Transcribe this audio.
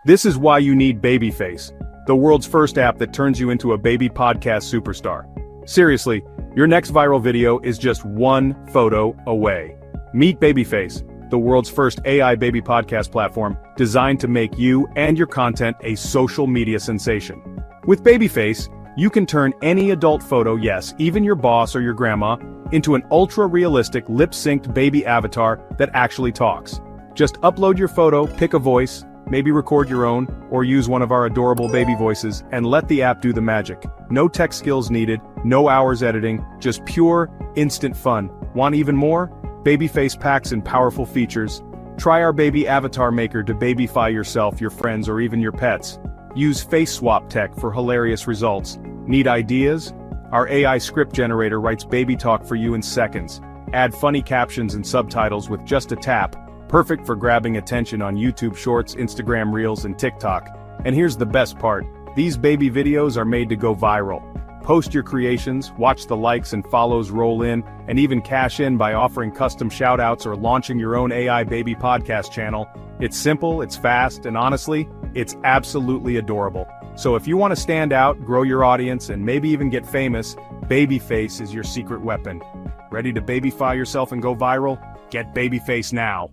This is why you need Babyface, the world's first app that turns you into a baby podcast superstar. Seriously, your next viral video is just one photo away. Meet Babyface, the world's first AI baby podcast platform designed to make you and your content a social media sensation. With Babyface, you can turn any adult photo, yes, even your boss or your grandma, into an ultra-realistic lip-synced baby avatar that actually talks. Just upload your photo, pick a voice, maybe record your own, or use one of our adorable baby voices, and let the app do the magic. No tech skills needed, no hours editing, just pure, instant fun. Want even more? Babyface packs in powerful features. Try our baby avatar maker to babyfy yourself, your friends, or even your pets. Use face swap tech for hilarious results. Need ideas? Our AI script generator writes baby talk for you in seconds. Add funny captions and subtitles with just a tap. Perfect for grabbing attention on YouTube Shorts, Instagram Reels, and TikTok. And here's the best part. These baby videos are made to go viral. Post your creations, watch the likes and follows roll in, and even cash in by offering custom shoutouts or launching your own AI baby podcast channel. It's simple, it's fast, and honestly, it's absolutely adorable. So if you want to stand out, grow your audience, and maybe even get famous, Babyface is your secret weapon. Ready to babyfy yourself and go viral? Get Babyface now.